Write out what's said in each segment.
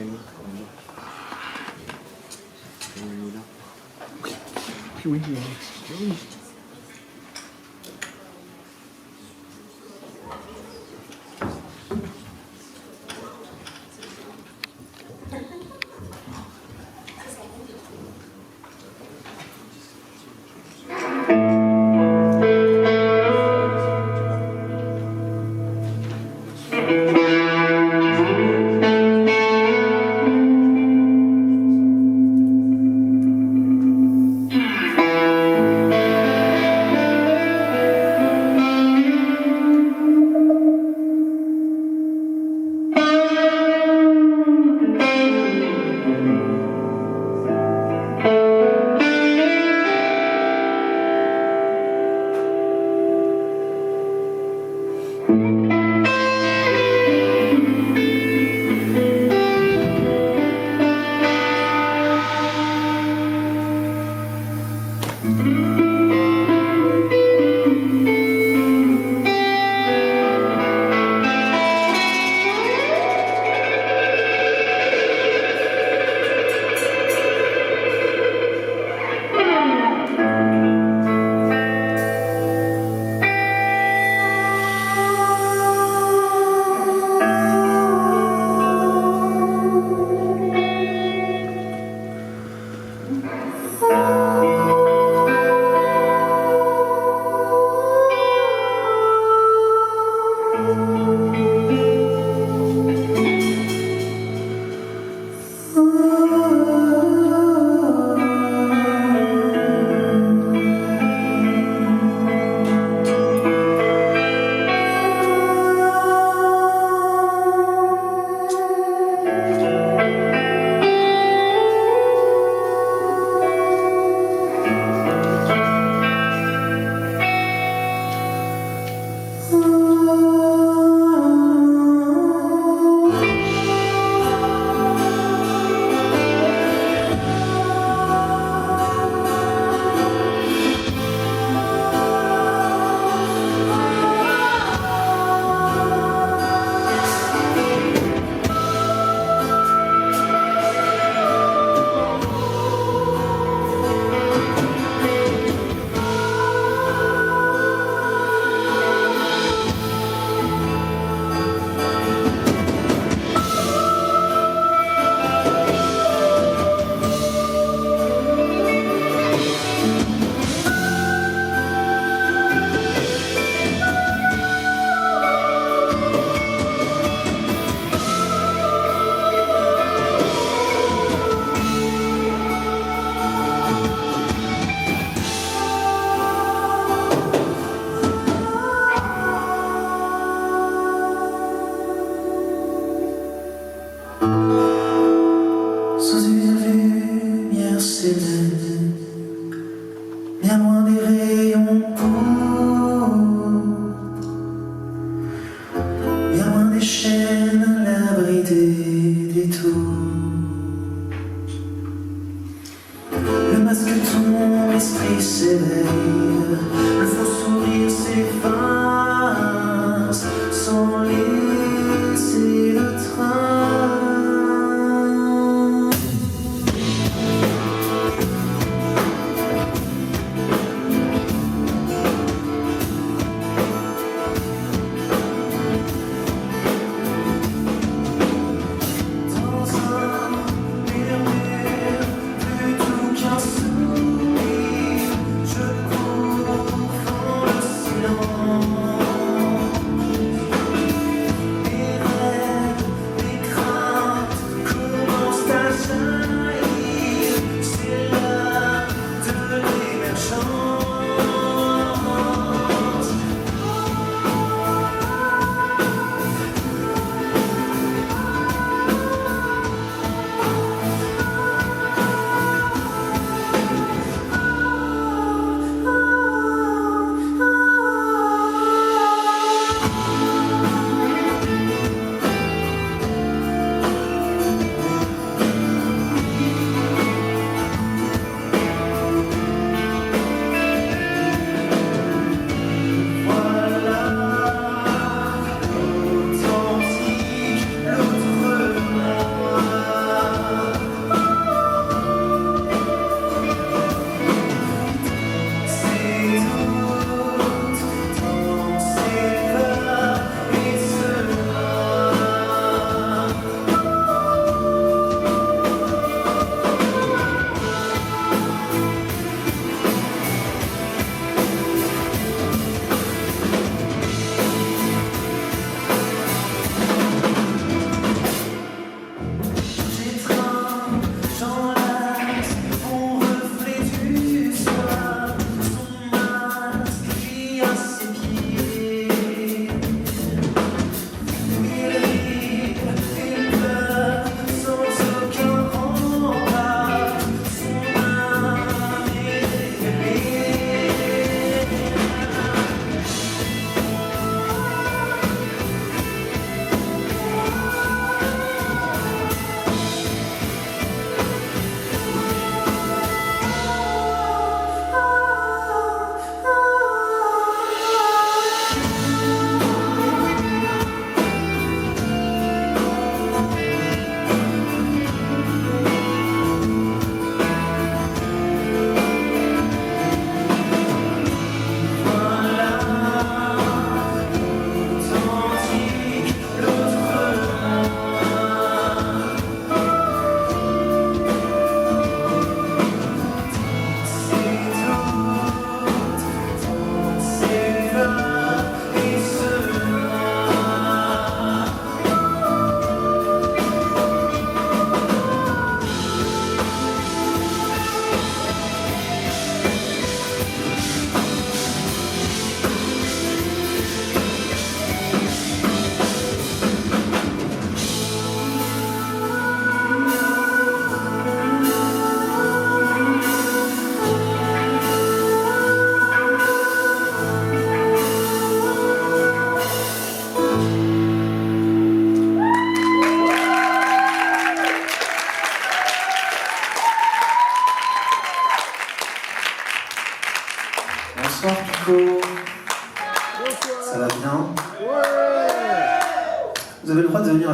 Camille. On est là. Oui, oui.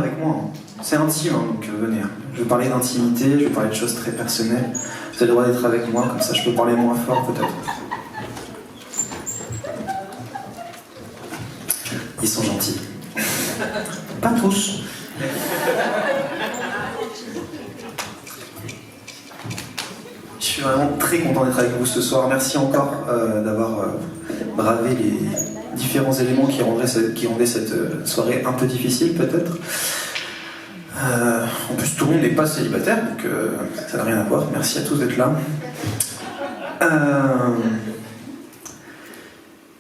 avec moi. Hein. C'est intime, hein, donc venez. Je vais parler d'intimité, je vais parler de choses très personnelles. Vous avez le droit d'être avec moi, comme ça je peux parler moins fort peut-être. Ils sont gentils. Pas tous. Je suis vraiment très content d'être avec vous ce soir. Merci encore d'avoir bravé les différents éléments qui rendaient cette soirée un peu difficile peut-être. En plus tout le monde n'est pas célibataire, donc ça n'a rien à voir. Merci à tous d'être là.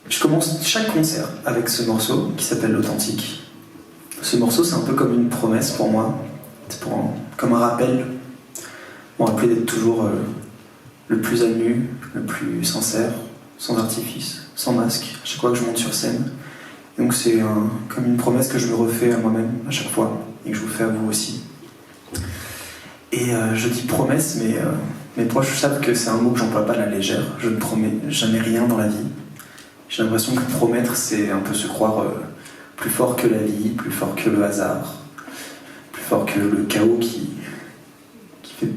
Je commence chaque concert avec ce morceau qui s'appelle L'Authentique. Ce morceau c'est un peu comme une promesse pour moi. C'est comme un rappel. Pour rappeler d'être toujours le plus à nu, le plus sincère, sans artifice, sans masque, à chaque fois que je monte sur scène. Donc c'est comme une promesse que je me refais à moi-même à chaque fois, et que je vous fais à vous aussi. Et je dis promesse, mais mes proches savent que c'est un mot que j'emploie pas à la légère. Je ne promets jamais rien dans la vie. J'ai l'impression que promettre, c'est un peu se croire plus fort que la vie, plus fort que le hasard, plus fort que le chaos qui fait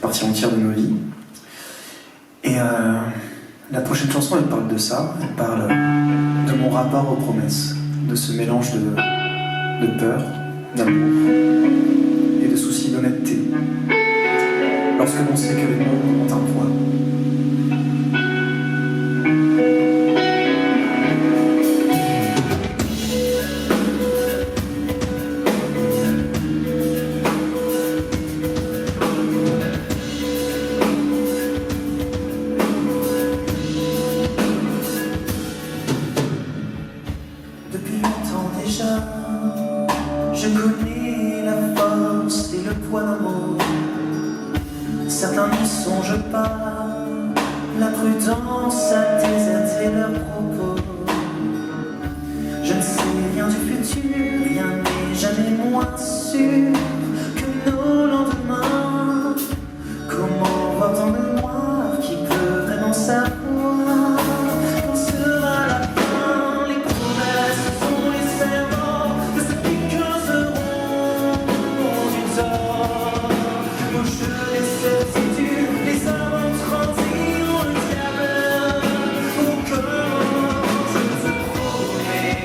partie entière de nos vies. Et la prochaine chanson, elle parle de ça, elle parle de mon rapport aux promesses, de ce mélange de peur, d'amour et de souci d'honnêteté. Lorsque l'on sait que les mots ont un poids. Je connais la force et le poids d'un mot. Certains n'y songent pas. La prudence a déserté leurs propos. Je ne sais rien du futur, rien n'est jamais moins sûr que nos lendemains. Comment voir dans le noir, qui peut vraiment savoir? Quand sera la fin? Les promesses sont les serments de ceux qui causeront du tort. Nos jeux, les certitudes, les âmes transilles, le diable au corps. Je te promets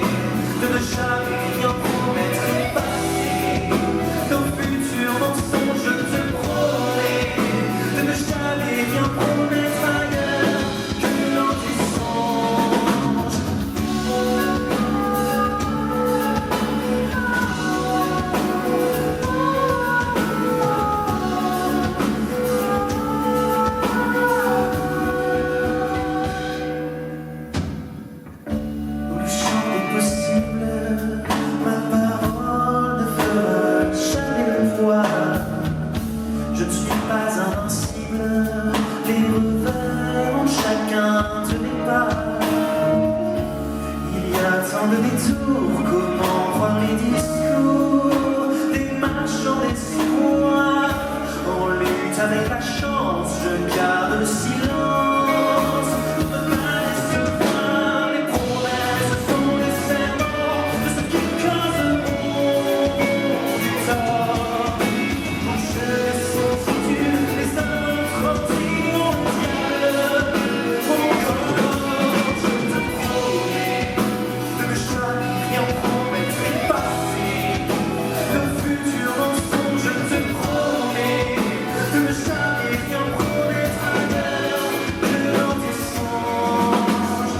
de ne jamais rien promettre et passer nos futurs mensonges. Je te promets de ne jamais rien promettre ailleurs que dans tes songes. Dans le champ des possibles, ma parole ne fera jamais le voix. Je ne suis pas invincible, les revers ont chacun de mes pas. Il y a tant de détours, comment croire les discours des marchands d'espoir? En lutte avec la chance, je garde le silence. Ne pas décevoir, les promesses sont les serments de ceux qui causeront du tort. Mon jeu, les certitudes, les âmes transilles, au diable au corps. Je te promets de ne jamais rien promettre et passer le futur mensonge. Je te promets de ne jamais rien promettre ailleurs que dans tes songes.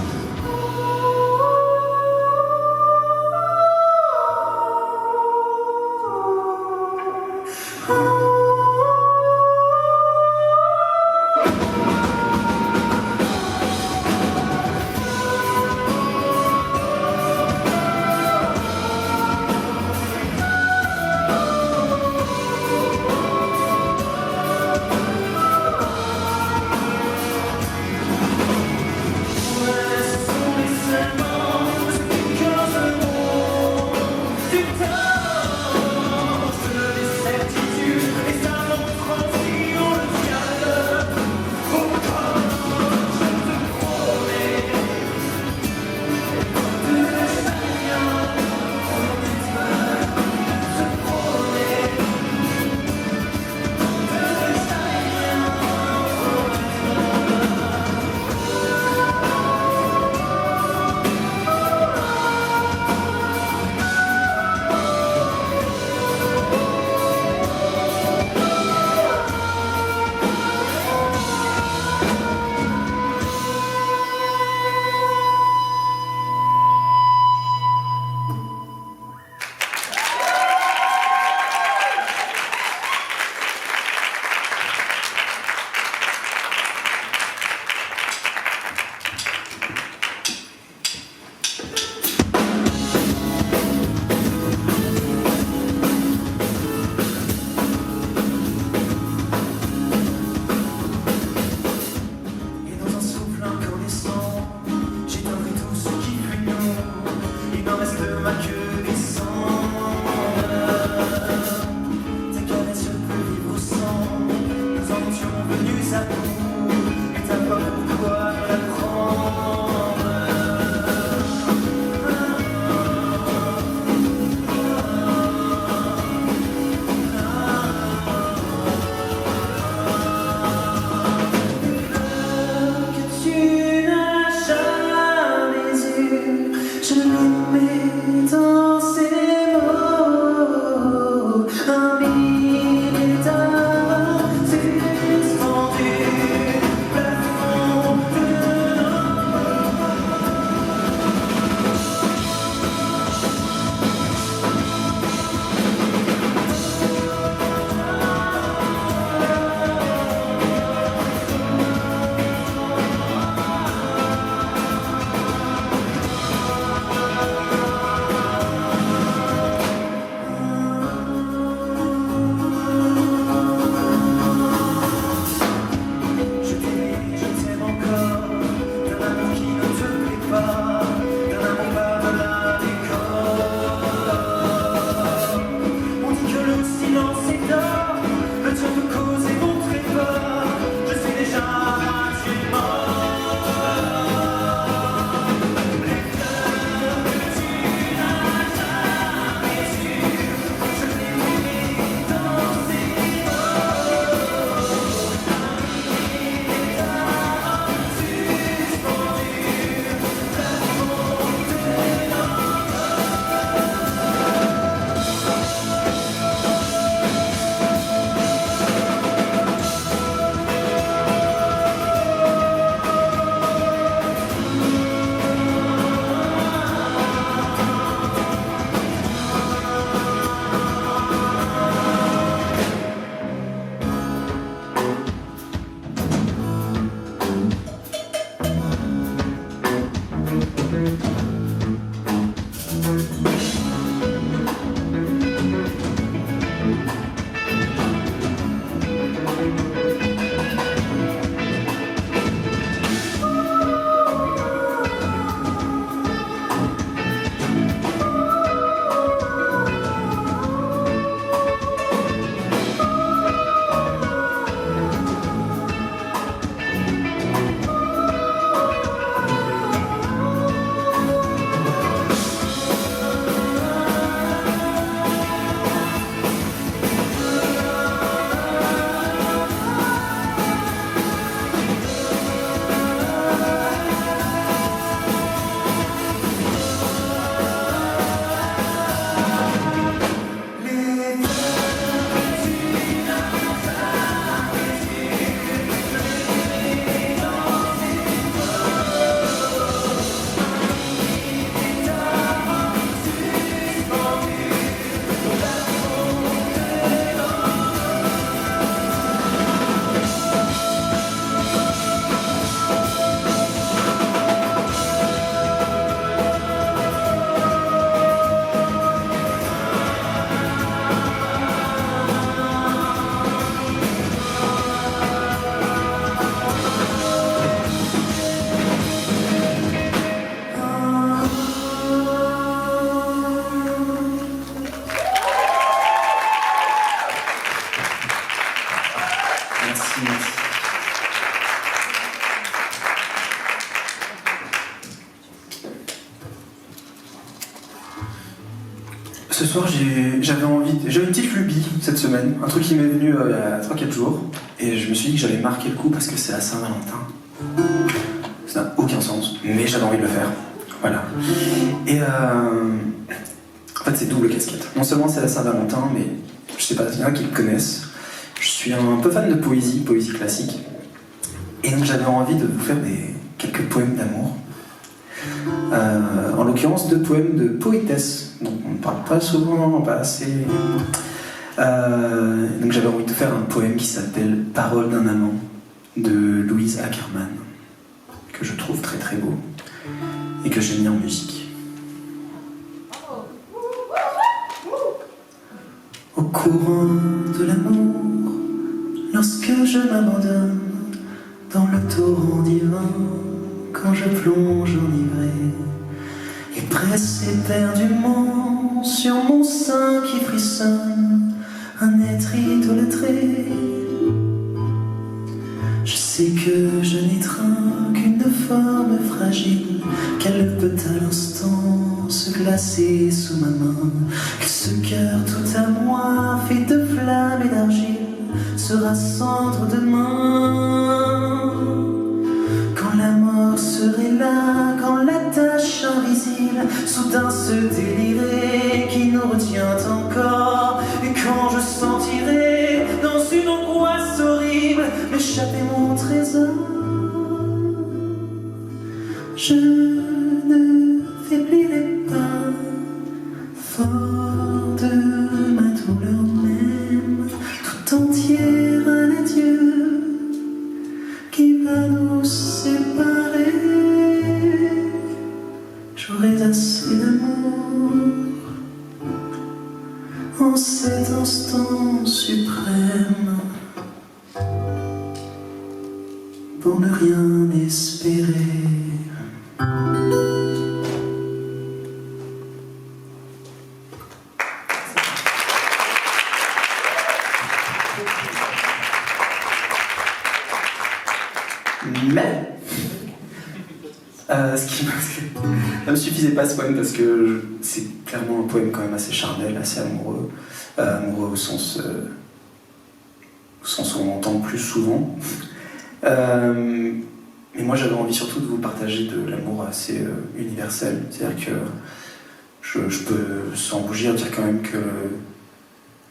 soir, j'avais une petite lubie cette semaine, un truc qui m'est venu il y a 3-4 jours, et je me suis dit que j'allais marquer le coup parce que c'est la Saint-Valentin. Ça n'a aucun sens, mais j'avais envie de le faire. Voilà. Et en fait, c'est double casquette. Non seulement c'est la Saint-Valentin, mais je sais pas, il y en a qui le connaissent. Je suis un peu fan de poésie classique. Et donc j'avais envie de vous faire quelques poèmes d'amour. En l'occurrence, 2 poèmes de poétesse, dont on ne parle pas souvent, pas assez. Donc j'avais envie de faire un poème qui s'appelle « Parole d'un amant » de Louise Ackermann, que je trouve très très beau et que j'ai mis en musique. Au courant de l'amour, lorsque je m'abandonne dans le torrent divin, quand je plonge enivré et presse éperdument sur mon sein qui frissonne, un être idolâtré. Je sais que je n'étreins qu'une forme fragile, qu'elle peut à l'instant se glacer sous ma main, que ce cœur tout à moi, fait de flammes et d'argile, sera cendre demain. Quand la mort serait là, quand la tache invisible soudain se délirait, qui nous retient encore, et quand je sentirai dans une angoisse horrible m'échapper mon trésor, je ne faiblirai pas, fort de ma douleur même, tout entière à l'adieu qui va nous séparer. J'aurai assez d'amour en cet instant suprême pour ne rien espérer. Mais ça me suffisait pas ce poème parce que c'est clairement un poème quand même assez charnel, assez amoureux, amoureux au sens où on entend plus souvent. Mais moi j'avais envie surtout de vous partager de l'amour assez universel, c'est-à-dire que je peux sans rougir dire quand même que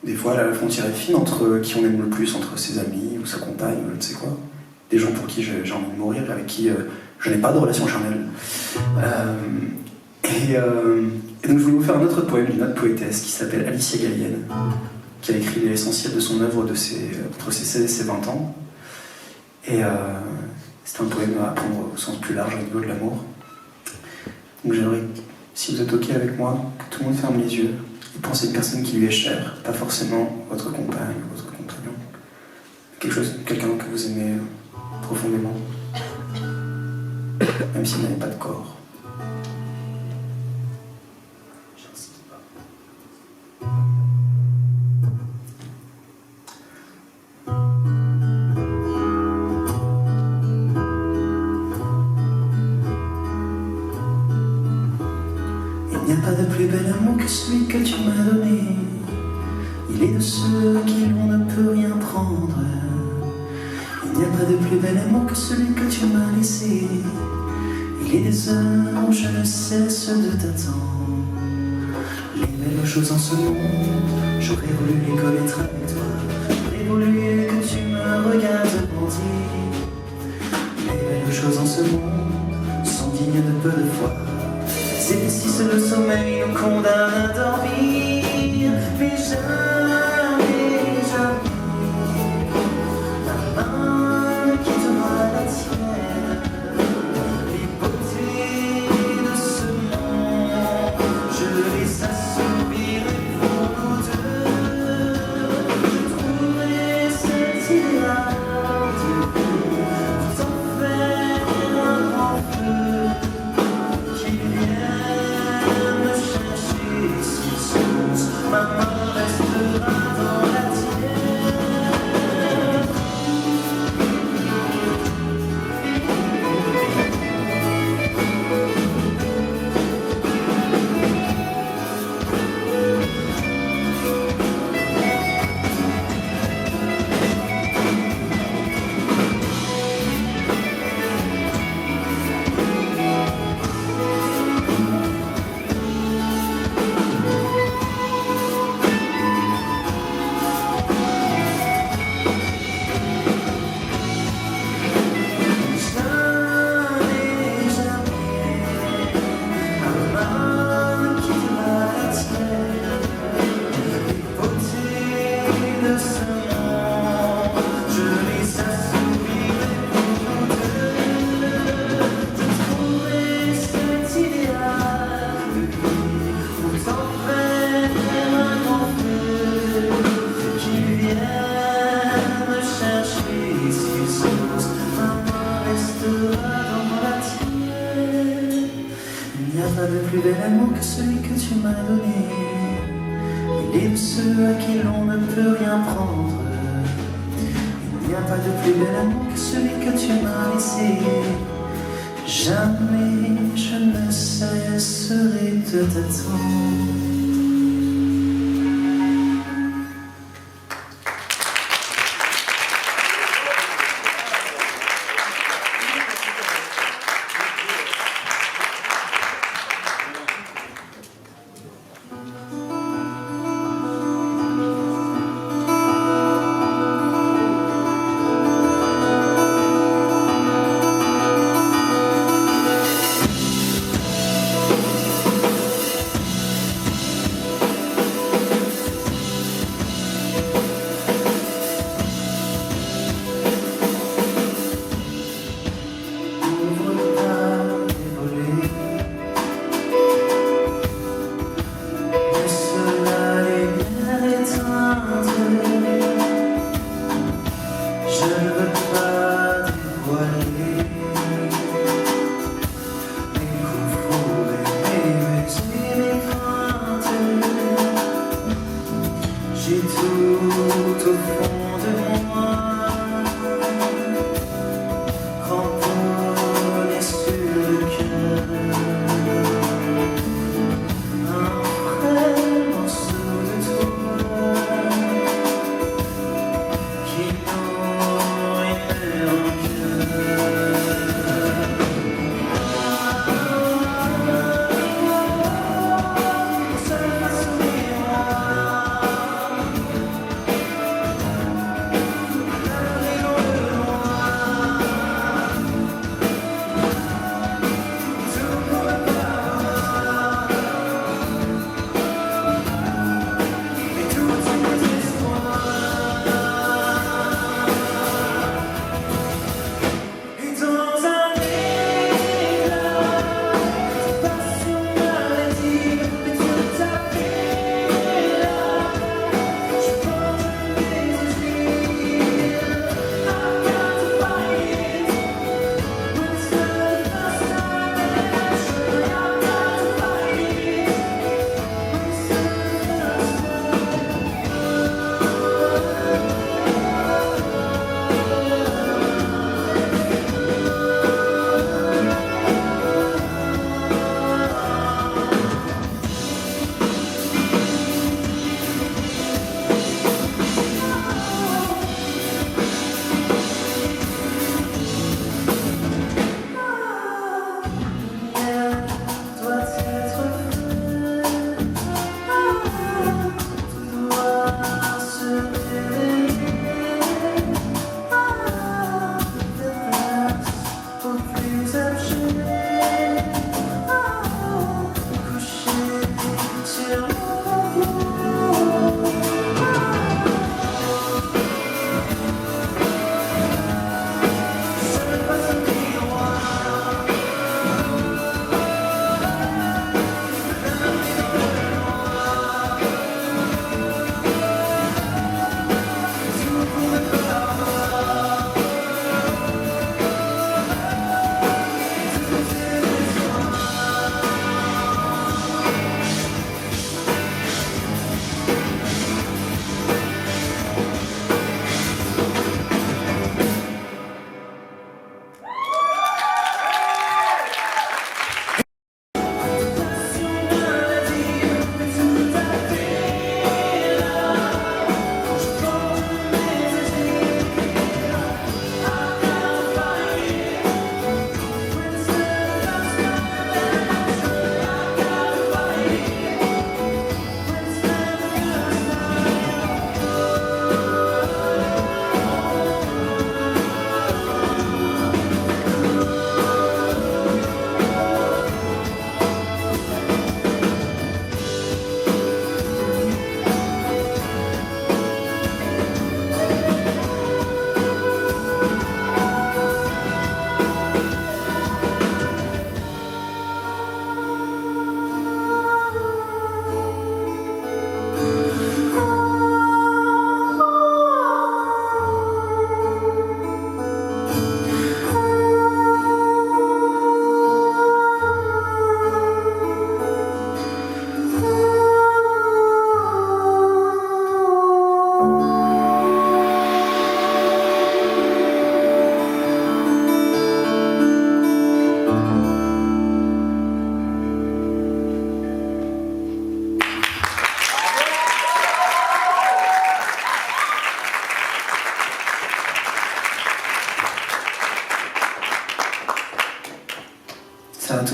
des fois la frontière est fine entre qui on aime le plus, entre ses amis ou sa compagne ou je ne sais quoi. Des gens pour qui j'ai envie de mourir, avec qui je n'ai pas de relation charnelle. Et donc je voulais vous faire un autre poème d'une autre poétesse qui s'appelle Alicia Gallienne, qui a écrit l'essentiel de son œuvre entre ses 16 et ses 20 ans. Et c'est un poème à prendre au sens plus large au niveau de l'amour. Donc j'aimerais, si vous êtes ok avec moi, que tout le monde ferme les yeux et pense à une personne qui lui est chère, pas forcément votre compagne ou votre compagnon, quelqu'un que vous aimez profondément, même s'il n'avait pas de corps. J'insiste pas. Il n'y a pas de plus bel amour que celui que tu m'as donné. Il est de ceux qui l'on ne peut rien prendre. Il n'y a pas de plus bel amour que celui que tu m'as laissé. Il est des heures où je ne cesse de t'attendre. Les belles choses en ce monde, j'aurais voulu les connaître avec toi. J'aurais voulu que tu me regardes grandir. Les belles choses en ce monde sont dignes de peu de foi. C'est si seul le sommeil nous condamne à dormir. Mais jamais, jamais la main quittera la tienne. Les beautés de ce monde, je les assoupirai pour nous deux. Je trouverai cette idéal de pour t'en faire un grand feu qui vient me chercher si source. Ma main restera dans la tienne. que celui que tu m'as donné. Il est de ceux à qui l'on ne peut rien prendre. Il n'y a pas de plus bel amour que celui que tu m'as laissé. Jamais je ne cesserai de t'attendre. J'ai tout au fond de moi cramponné sur le cœur, un vrai morceau de toi qui nourrit mes rancœurs.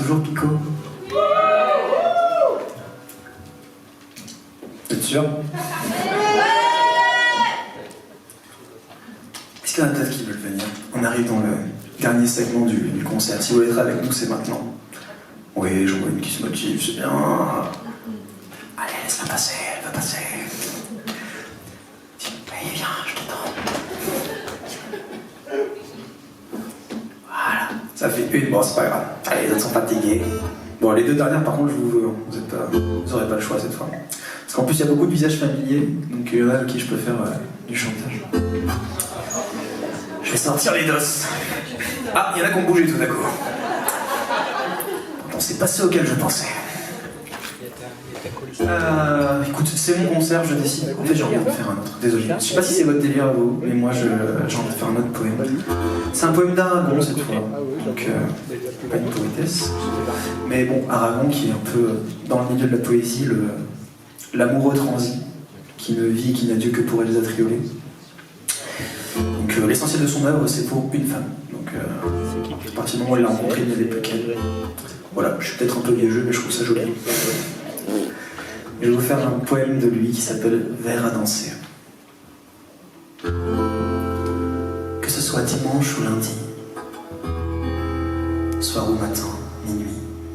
toujours Pico? T'es sûr? Est-ce qu'il y en a peut-être qui veulent venir? On arrive dans le dernier segment du concert. Si vous voulez être avec nous, c'est maintenant. Oui, j'en vois une qui se motive, c'est bien. Allez, laisse-la passer, elle va passer. Allez, viens, je t'attends. Voilà, ça fait une, bon, c'est pas grave. Allez, les autres sont fatigués. Bon, les deux dernières, par contre, je vous veux, vous n'aurez pas le choix cette fois. Parce qu'en plus, il y a beaucoup de visages familiers, donc il y en a avec qui je peux faire du chantage. Je vais sortir les dos. Ah, il y en a qui ont bougé tout à coup. Bon, c'est pas ceux auxquels je pensais. Écoute, c'est mon concert, je décide. En fait, j'ai envie de faire un autre. Désolé. Je sais pas si c'est votre délire à vous, mais moi, j'ai envie de faire un autre poème. C'est un poème d'Aragon cette fois, donc pas une poétesse. Mais bon, Aragon qui est un peu dans le milieu de la poésie, l'amoureux transi, qui ne vit et qui n'a Dieu que pour Elsa Triolet. Donc l'essentiel de son œuvre, c'est pour une femme. Donc à partir du moment où elle l'a rencontrée, il n'y avait plus qu'elle. Voilà, je suis peut-être un peu vieux, mais je trouve ça joli. Et je vais vous faire un poème de lui qui s'appelle Vers à danser. Que ce soit dimanche ou lundi, soir ou matin, minuit,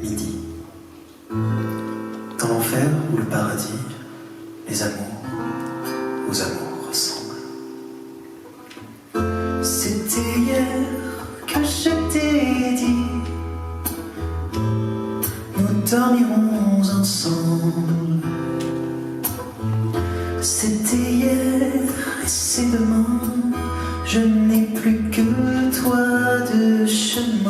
midi, dans l'enfer ou le paradis, les amours aux amours ressemblent. C'était hier que je t'ai dit, nous dormirons ensemble. C'était hier et c'est demain, je n'ai plus que toi de chemin.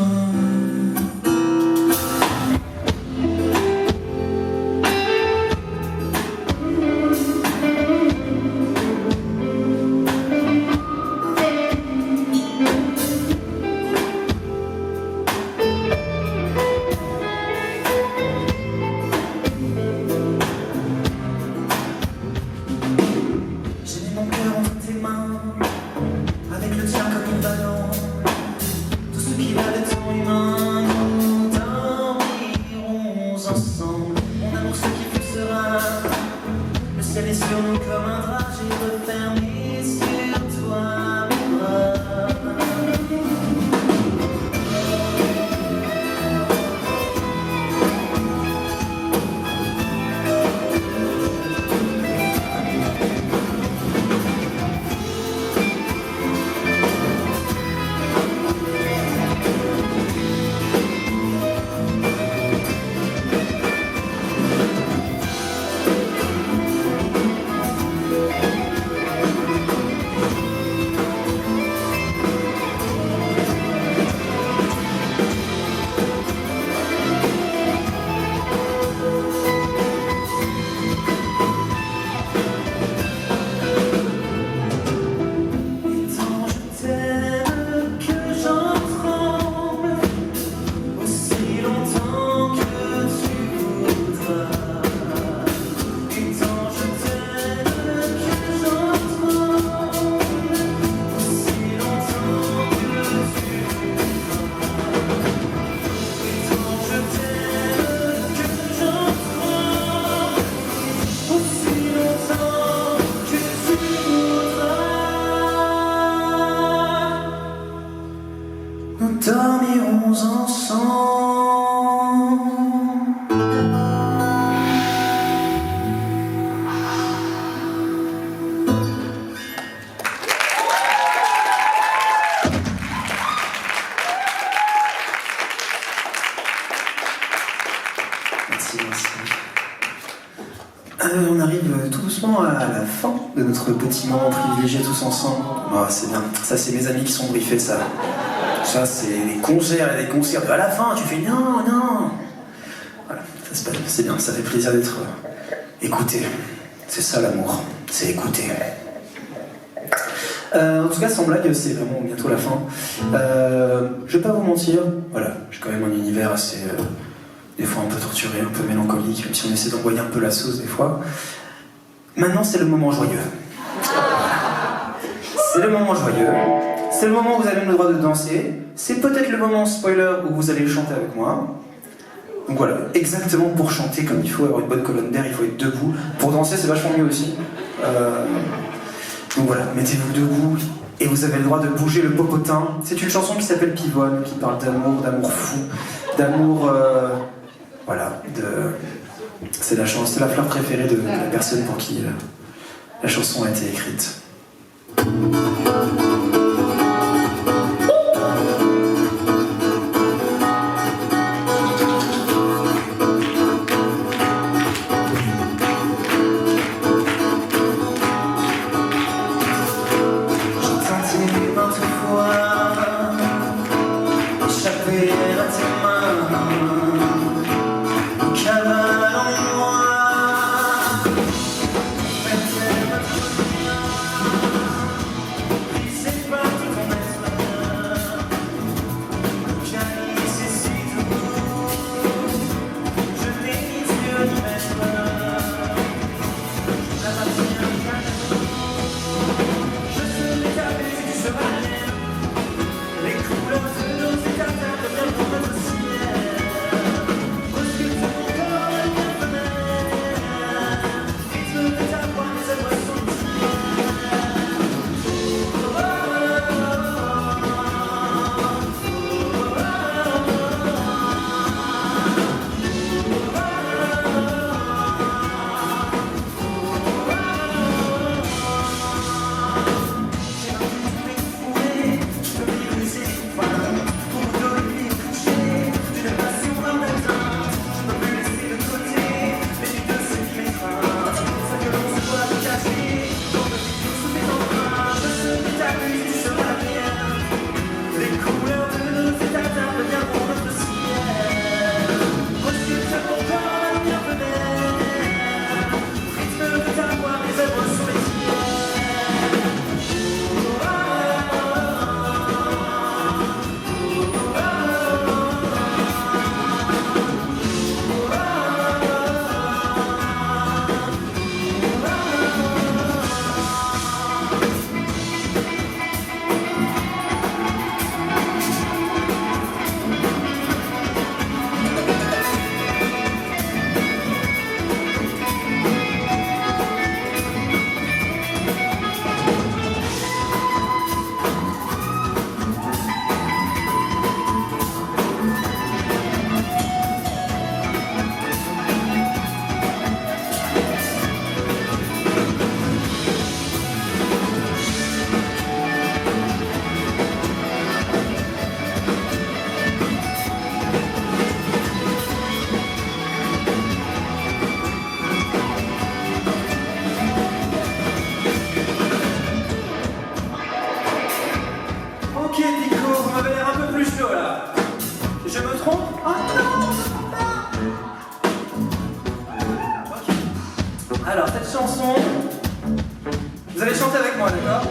Dormirons ensemble. Merci, merci. On arrive tout doucement à la fin de notre petit moment privilégié tous ensemble. Oh, c'est bien. Ça, c'est mes amis qui sont briefés, ça. Ça, c'est les concerts et les concerts. À la fin, tu fais non, non. Voilà, ça se passe, c'est bien, ça fait plaisir d'être écouté. C'est ça l'amour, c'est écouter. En tout cas, sans blague, c'est vraiment bientôt la fin. Je vais pas vous mentir, voilà, j'ai quand même un univers assez, des fois un peu torturé, un peu mélancolique, même si on essaie d'envoyer un peu la sauce des fois. Maintenant, c'est le moment joyeux. Voilà. C'est le moment joyeux. C'est le moment où vous avez le droit de danser. C'est peut-être le moment spoiler où vous allez chanter avec moi. Donc voilà, exactement pour chanter comme il faut, avoir une bonne colonne d'air, il faut être debout. Pour danser, c'est vachement mieux aussi. Donc voilà, mettez-vous debout et vous avez le droit de bouger le popotin. C'est une chanson qui s'appelle Pivonne, qui parle d'amour, d'amour fou, d'amour... voilà, c'est la fleur préférée de la personne pour qui la chanson a été écrite. Alors, cette chanson, vous allez chanter avec moi, d'accord?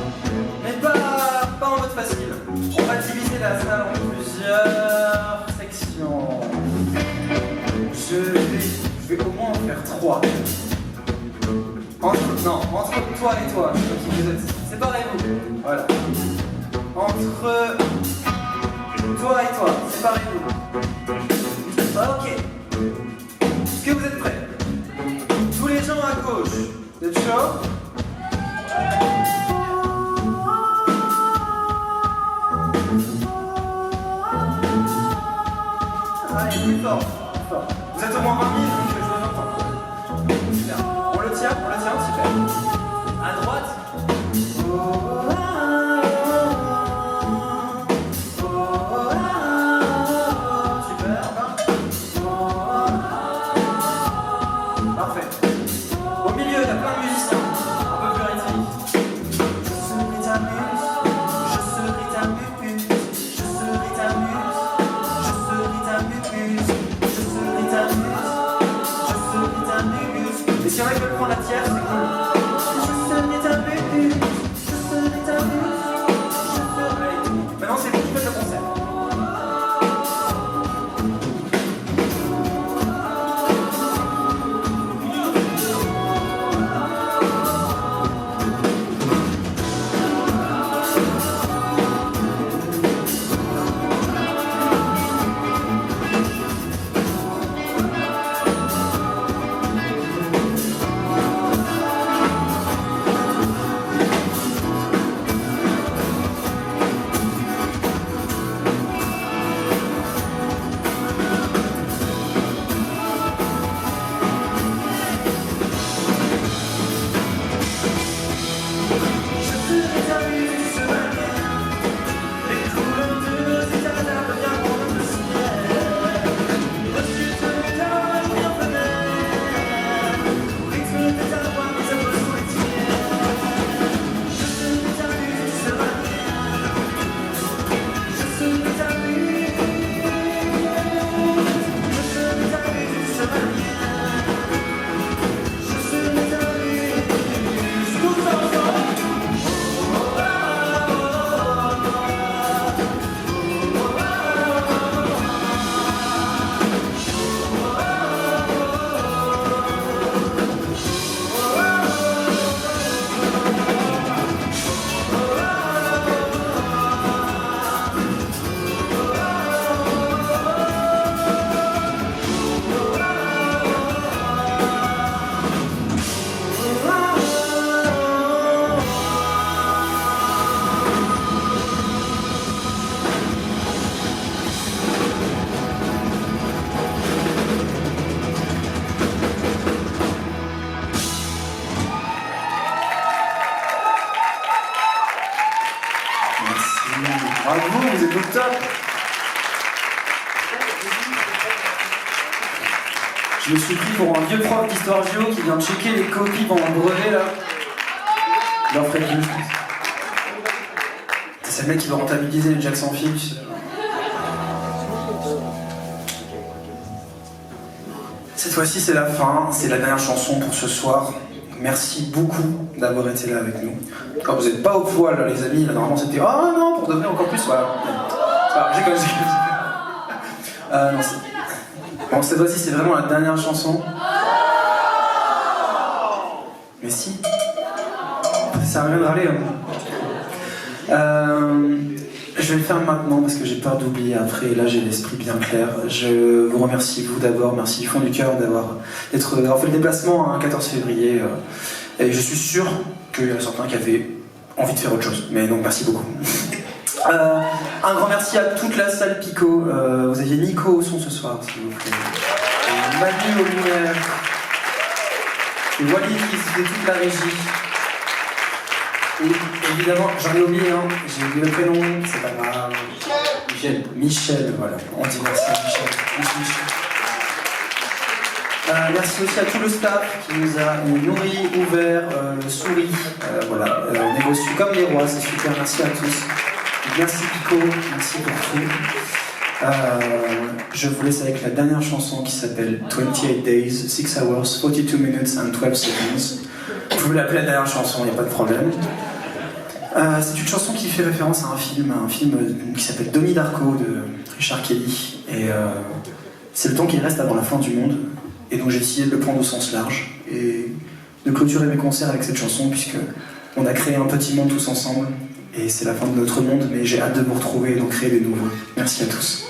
Mais pas en mode facile. On va diviser la salle en plusieurs sections. Je vais au moins en faire 3. Entre toi et toi, séparez-vous. Voilà. Entre toi et toi, séparez-vous. Ok. Est-ce que vous êtes prêts? Tous les gens à gauche, vous êtes chaud? Allez, plus fort, plus fort. Vous êtes au moins 20 000, donc je vous entends. Super. On le tient, super. À droite. Je Bravo, vous êtes au top. Je me suis pris pour un vieux prof d'histoire géo qui vient de checker les copies pendant le brevet là. Il leur ferait mieux, je pense. C'est le mec qui va rentabiliser les Jack sans fil, tu sais. Cette fois-ci, c'est la fin, c'est la dernière chanson pour ce soir. Merci beaucoup d'avoir été là avec nous. Quand vous n'êtes pas au poil, les amis, là, normalement c'était oh non, pour devenir encore plus, voilà. J'ai non, bon, cette fois-ci, c'est vraiment la dernière chanson. Mais si. Ça sert à rien de râler. Je vais le faire maintenant parce que j'ai peur d'oublier après, et là j'ai l'esprit bien clair. Je vous remercie, vous d'abord, merci du fond du cœur d'avoir fait le déplacement un 14 février. Et je suis sûr qu'il y en a certains qui avaient envie de faire autre chose. Mais non, merci beaucoup. Un grand merci à toute la salle Pico. Vous aviez Nico au son ce soir, s'il vous plaît. Et Manu au lumière. Et Wally qui fait toute la régie. Et évidemment, j'en ai oublié, hein. J'ai oublié le prénom, c'est pas grave. Michel, voilà. On dit merci à Michel. Merci Michel. Merci aussi à tout le staff qui nous a nourris, ouvert, souri, voilà, négocié comme les rois, c'est super, merci à tous. Merci Pico, merci pour tout. Je vous laisse avec la dernière chanson qui s'appelle 28 Days, 6 Hours, 42 Minutes and 12 Seconds. Vous pouvez l'appeler la dernière chanson, il n'y a pas de problème. C'est une chanson qui fait référence à un film qui s'appelle Donnie Darko de Richard Kelly. Et c'est le temps qui reste avant la fin du monde. Et donc j'ai essayé de le prendre au sens large et de clôturer mes concerts avec cette chanson puisque on a créé un petit monde tous ensemble. Et c'est la fin de notre monde, mais j'ai hâte de vous retrouver et d'en créer des nouveaux. Merci à tous.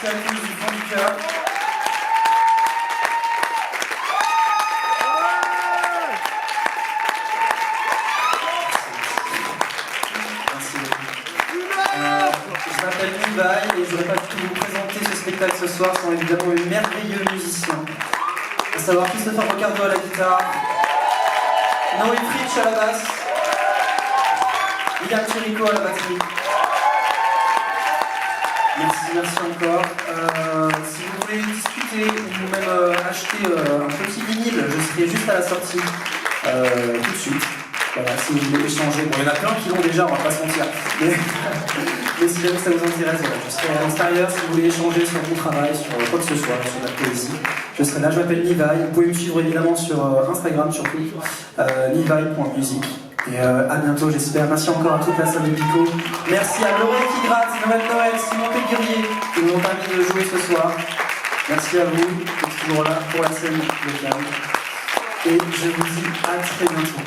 Merci à tous du fond du cœur. Merci beaucoup. Je m'appelle Levi et je n'aurais pas pu vous présenter ce spectacle ce soir sans évidemment une merveilleux musicien. À savoir Christopher Roccardo à la guitare, Noé Fritsch à la basse, William Chirico à la batterie. Merci encore. Si vous voulez discuter ou même acheter un petit vinyle, je serai juste à la sortie tout de suite. Voilà, si vous voulez échanger. Bon, il y en a plein qui l'ont déjà, on va pas se mentir. Mais si jamais ça vous intéresse, voilà, je serai à l'extérieur si vous voulez échanger sur mon travail, sur quoi que ce soit, sur la poésie. Je serai là, je m'appelle Levi. Vous pouvez me suivre évidemment sur Instagram, surtout, levi.music. Et à bientôt, j'espère. Merci encore à toute la salle de Pico. Merci à Laurent qui gratte, Noël, Simon Péguirier, qui m'ont permis de jouer ce soir. Merci à vous, qui êtes toujours là pour la scène locale. Et je vous dis à très bientôt.